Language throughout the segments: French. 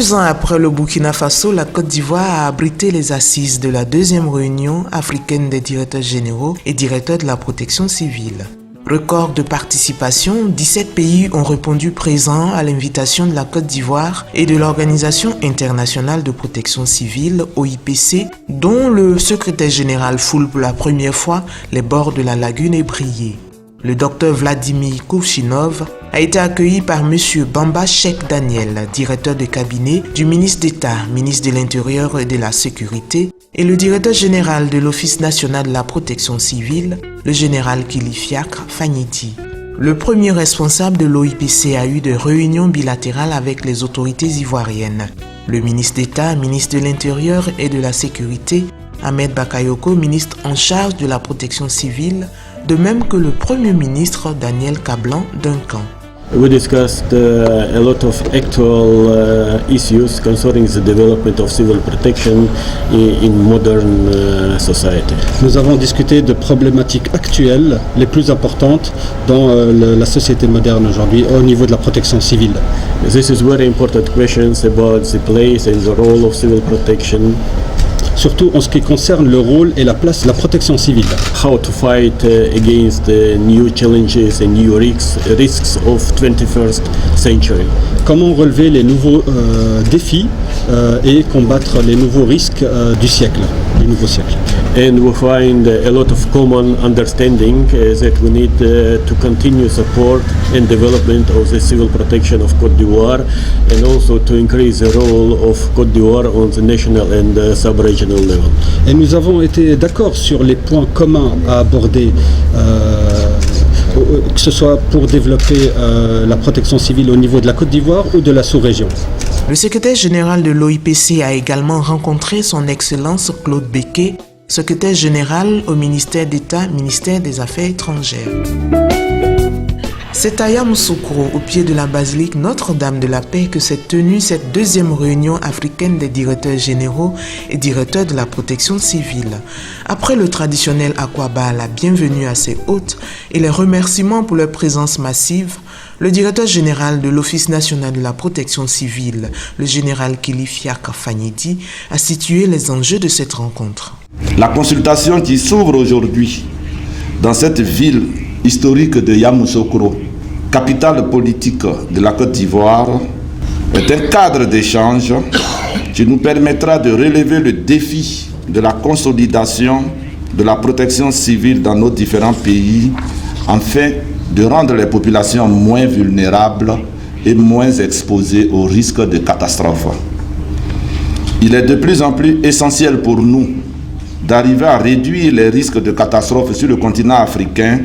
2 ans après le Burkina Faso, la Côte d'Ivoire a abrité les assises de la 2e réunion africaine des directeurs généraux et directeurs de la protection civile. Record de participation, 17 pays ont répondu présents à l'invitation de la Côte d'Ivoire et de l'Organisation internationale de protection civile, OIPC, dont le secrétaire général foule pour la première fois les bords de la lagune ébriée. Le docteur Vladimir Kuvchinov a été accueilli par M. Bamba Cheikh Daniel, directeur de cabinet du ministre d'État, ministre de l'Intérieur et de la Sécurité, et le directeur général de l'Office national de la protection civile, le général Kilifiakre Fagnetti. Le premier responsable de l'OIPC a eu des réunions bilatérales avec les autorités ivoiriennes. Le ministre d'État, ministre de l'Intérieur et de la Sécurité, Ahmed Bakayoko, ministre en charge de la protection civile, de même que le Premier ministre Daniel Kablan Duncan. We discussed a lot of actual issues concerning the development of civil protection in modern society. Nous avons discuté de problématiques actuelles les plus importantes dans la société moderne aujourd'hui au niveau de la protection civile. This is very important questions about the place and the role of civil protection. Surtout en ce qui concerne le rôle et la place de la protection civile. How to fight against new challenges and new risks of 21st century. Comment relever les nouveaux défis et combattre les nouveaux risques du siècle, du nouveau siècle. And we find a lot of common understanding that we need to continue support and development of the civil protection of Côte d'Ivoire and also to increase the role of Côte d'Ivoire on the national and sub-regional level. Et nous avons été d'accord sur les points communs à aborder, que ce soit pour développer la protection civile au niveau de la Côte d'Ivoire ou de la sous-région. Le secrétaire général de l'OIPC a également rencontré son Excellence Claude Becquet, secrétaire général au ministère d'État, ministère des Affaires étrangères. C'est à Yamoussoukro, au pied de la basilique Notre-Dame de la Paix, que s'est tenue cette 2e réunion africaine des directeurs généraux et directeurs de la protection civile. Après le traditionnel Akwaba, la bienvenue à ses hôtes et les remerciements pour leur présence massive, le directeur général de l'Office national de la protection civile, le général Kilifiakre Fagnetti, a situé les enjeux de cette rencontre. La consultation qui s'ouvre aujourd'hui dans cette ville historique de Yamoussoukro, capitale politique de la Côte d'Ivoire, est un cadre d'échange qui nous permettra de relever le défi de la consolidation de la protection civile dans nos différents pays afin de rendre les populations moins vulnérables et moins exposées aux risques de catastrophes. Il est de plus en plus essentiel pour nous d'arriver à réduire les risques de catastrophes sur le continent africain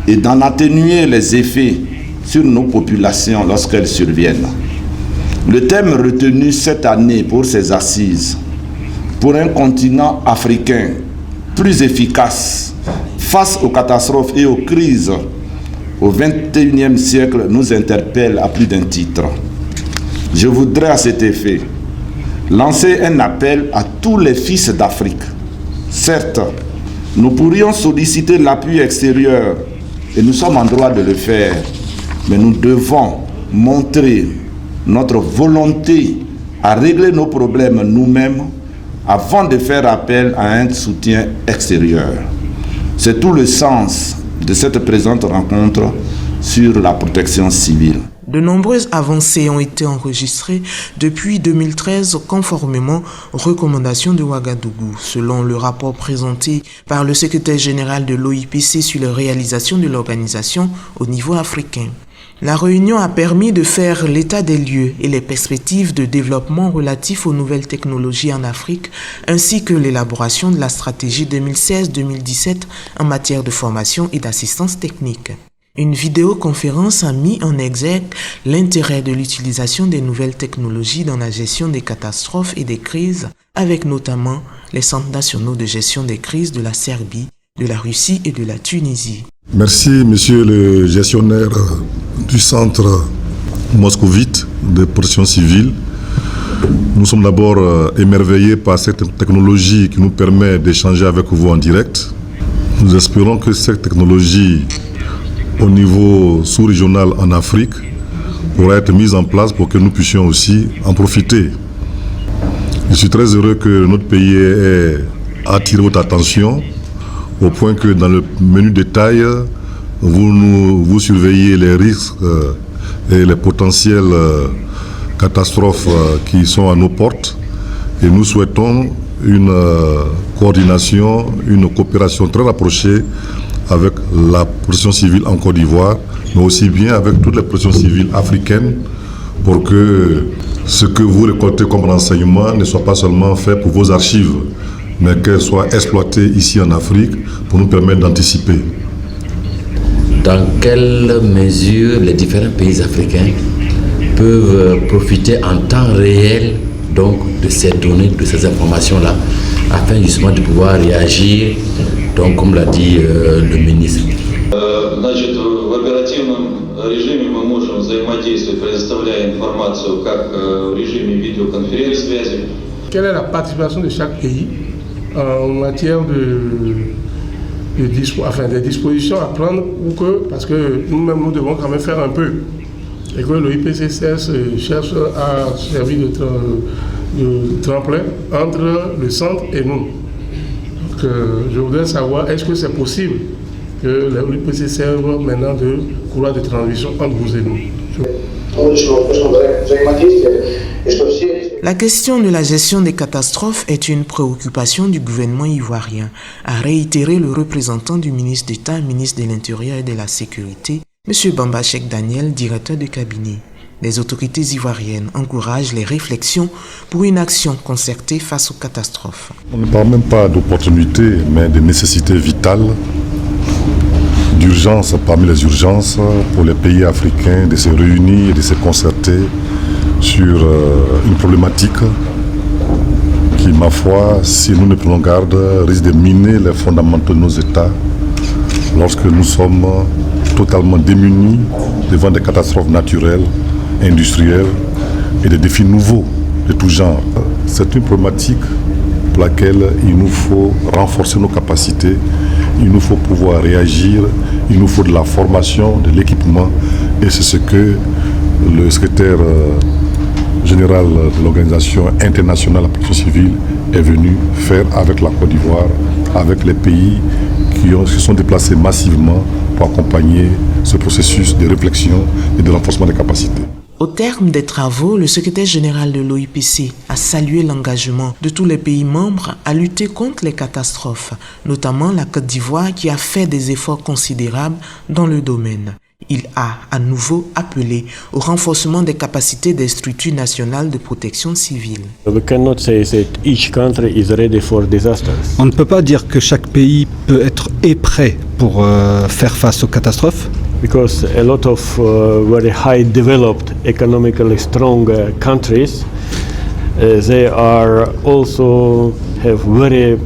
et d'en atténuer les effets sur nos populations lorsqu'elles surviennent. Le thème retenu cette année pour ces assises, pour un continent africain plus efficace face aux catastrophes et aux crises au XXIe siècle, nous interpelle à plus d'un titre. Je voudrais à cet effet lancer un appel à tous les fils d'Afrique. Certes, nous pourrions solliciter l'appui extérieur et nous sommes en droit de le faire, mais nous devons montrer notre volonté à régler nos problèmes nous-mêmes avant de faire appel à un soutien extérieur. C'est tout le sens de cette présente rencontre sur la protection civile. De nombreuses avancées ont été enregistrées depuis 2013 conformément aux recommandations de Ouagadougou, selon le rapport présenté par le secrétaire général de l'OIPC sur les réalisations de l'organisation au niveau africain. La réunion a permis de faire l'état des lieux et les perspectives de développement relatifs aux nouvelles technologies en Afrique, ainsi que l'élaboration de la stratégie 2016-2017 en matière de formation et d'assistance technique. Une vidéoconférence a mis en exergue l'intérêt de l'utilisation des nouvelles technologies dans la gestion des catastrophes et des crises, avec notamment les centres nationaux de gestion des crises de la Serbie, de la Russie et de la Tunisie. Merci, monsieur le gestionnaire du centre moscovite de protection civile. Nous sommes d'abord émerveillés par cette technologie qui nous permet d'échanger avec vous en direct. Nous espérons que cette technologie au niveau sous-régional en Afrique pourra être mise en place pour que nous puissions aussi en profiter. Je suis très heureux que notre pays ait attiré votre attention au point que dans le menu détail, vous surveillez les risques et les potentielles catastrophes qui sont à nos portes. Et nous souhaitons une coordination, une coopération très rapprochée avec la protection civile en Côte d'Ivoire, mais aussi bien avec toutes les protections civiles africaines pour que ce que vous récoltez comme renseignement ne soit pas seulement fait pour vos archives, mais qu'elle soit exploitée ici en Afrique pour nous permettre d'anticiper. Dans quelle mesure les différents pays africains peuvent profiter en temps réel donc, de ces données, de ces informations-là, afin justement de pouvoir réagir, donc, comme l'a dit le ministre. В оперативном режиме мы можем взаимодействовать, предоставляя информацию как в режиме видеоконференц-связи. Quelle est la participation de chaque pays en matière des dispositions à prendre parce que nous-mêmes nous devons quand même faire un peu et que le IPCCS cherche à servir de tremplin entre le centre et nous. Donc, je voudrais savoir, est-ce que c'est possible que le IPCC serve maintenant de couloir de transition entre vous et nous? La question de la gestion des catastrophes est une préoccupation du gouvernement ivoirien, a réitéré le représentant du ministre d'État, ministre de l'Intérieur et de la Sécurité, M. Bamba Cheikh Daniel, directeur de cabinet. Les autorités ivoiriennes encouragent les réflexions pour une action concertée face aux catastrophes. On ne parle même pas d'opportunité, mais de nécessité vitale, d'urgence parmi les urgences pour les pays africains de se réunir et de se concerter sur une problématique qui, ma foi, si nous ne prenons garde, risque de miner les fondamentaux de nos États lorsque nous sommes totalement démunis devant des catastrophes naturelles, industrielles et des défis nouveaux de tout genre. C'est une problématique pour laquelle il nous faut renforcer nos capacités, il nous faut pouvoir réagir, il nous faut de la formation, de l'équipement, et c'est ce que le secrétaire général de l'Organisation internationale de la protection civile est venu faire avec la Côte d'Ivoire, avec les pays qui se sont déplacés massivement pour accompagner ce processus de réflexion et de renforcement des capacités. Au terme des travaux, le secrétaire général de l'OIPC a salué l'engagement de tous les pays membres à lutter contre les catastrophes, notamment la Côte d'Ivoire qui a fait des efforts considérables dans le domaine. Il a à nouveau appelé au renforcement des capacités des structures nationales de protection civile. We cannot say that each country is ready for disasters. On ne peut pas dire que chaque pays peut être prêt pour faire face aux catastrophes. Because a lot of very high developed, economically strong countries, they are also have very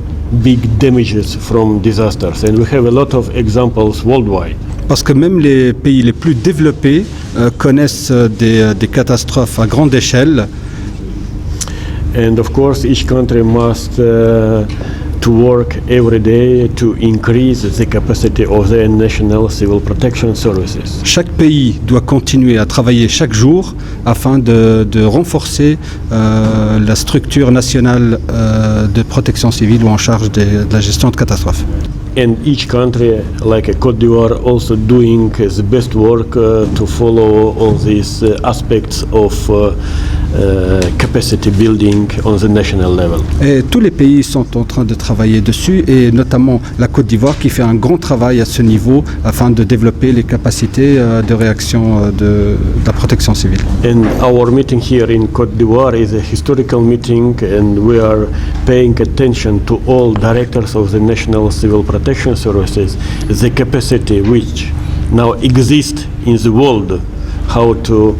big damages from disasters, and we have a lot of examples worldwide. Parce que même les pays les plus développés connaissent des catastrophes à grande échelle. And of course, each country must to work every day to increase the capacity of their national civil protection services. Chaque pays doit continuer à travailler chaque jour afin de renforcer la structure nationale de protection civile ou en charge de la gestion de catastrophes. And each country, like Côte d'Ivoire, also doing the best work to follow all these aspects of capacity building on the national level. Et tous les pays sont en train de travailler dessus, et notamment la Côte d'Ivoire qui fait un grand travail à ce niveau afin de développer les capacités de réaction de la protection civile. And our meeting here in Côte d'Ivoire is a historical meeting, and we are paying attention to all directors of the national civil protection services, the capacity which now exists in the world, how to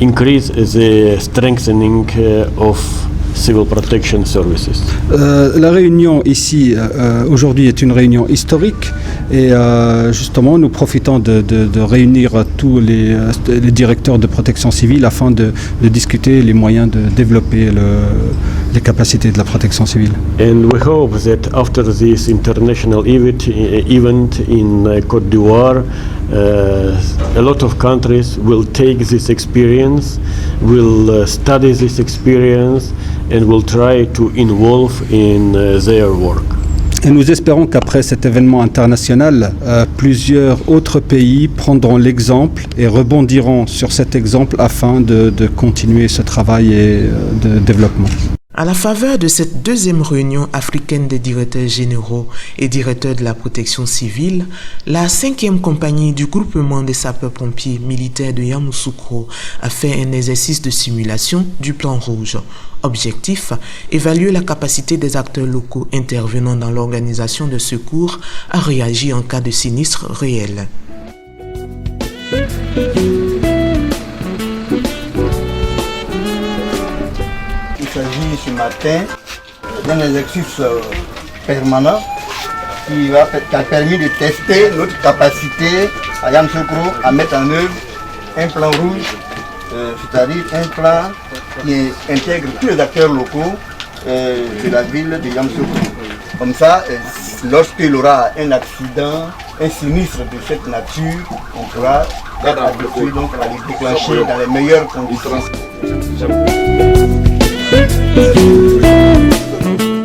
increase the strengthening of civil protection services. La réunion ici aujourd'hui est une réunion historique, et justement nous profitons de réunir tous les directeurs de protection civile afin de discuter les moyens de développer les capacités de la protection civile. And we hope that after this international event in Côte d'Ivoire, A lot of countries will take this experience, will study this experience, and will try to involve in their work. Et nous espérons qu'après cet événement international, plusieurs autres pays prendront l'exemple et rebondiront sur cet exemple afin de continuer ce travail de développement. À la faveur de cette deuxième réunion africaine des directeurs généraux et directeurs de la protection civile, la 5e compagnie du groupement des sapeurs-pompiers militaires de Yamoussoukro a fait un exercice de simulation du plan rouge. Objectif, évaluer la capacité des acteurs locaux intervenant dans l'organisation de secours à réagir en cas de sinistre réel. Il s'agit ce matin d'un exercice permanent qui a permis de tester notre capacité à Yamoussoukro à mettre en œuvre un plan rouge, c'est-à-dire un plan qui intègre tous les acteurs locaux de la ville de Yamoussoukro. Comme ça, lorsqu'il y aura un accident, un sinistre de cette nature, on pourra être habitué donc à les déclencher dans les meilleures conditions.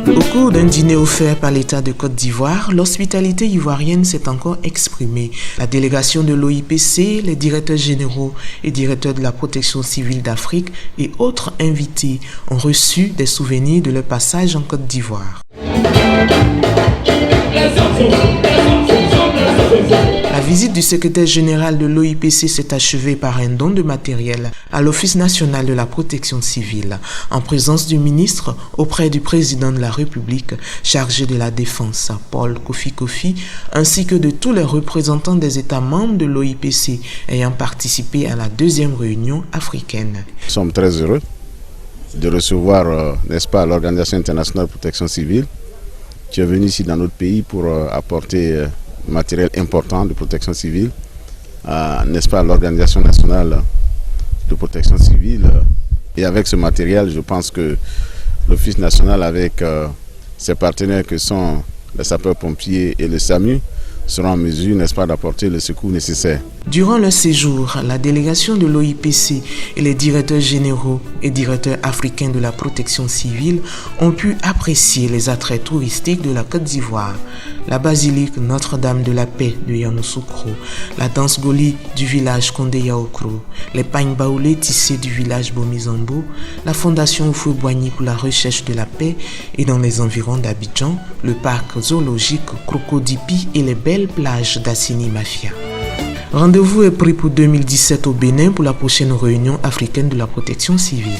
Au cours d'un dîner offert par l'État de Côte d'Ivoire, l'hospitalité ivoirienne s'est encore exprimée. La délégation de l'OIPC, les directeurs généraux et directeurs de la protection civile d'Afrique et autres invités ont reçu des souvenirs de leur passage en Côte d'Ivoire. La visite du secrétaire général de l'OIPC s'est achevée par un don de matériel à l'Office national de la protection civile, en présence du ministre auprès du président de la République chargé de la défense, Paul Kofi, ainsi que de tous les représentants des États membres de l'OIPC ayant participé à la deuxième réunion africaine. Nous sommes très heureux de recevoir, n'est-ce pas, l'Organisation internationale de protection civile qui est venue ici dans notre pays pour apporter matériel important de protection civile, n'est-ce pas, l'Organisation nationale de protection civile. Et avec ce matériel, je pense que l'Office national, avec ses partenaires que sont les sapeurs-pompiers et le SAMU, seront en mesure, n'est-ce pas, d'apporter le secours nécessaire. Durant leur séjour, la délégation de l'OIPC et les directeurs généraux et directeurs africains de la protection civile ont pu apprécier les attraits touristiques de la Côte d'Ivoire. La basilique Notre-Dame de la Paix de Yamoussoukro, la danse goli du village Kondé Yaokro, les pagnes baoulées tissées du village Bomizambo, la fondation Oufoué-Boigny pour la recherche de la paix et dans les environs d'Abidjan, le parc zoologique Crocodipi et les belles plages d'Assini Mafia. Rendez-vous est pris pour 2017 au Bénin pour la prochaine réunion africaine de la protection civile.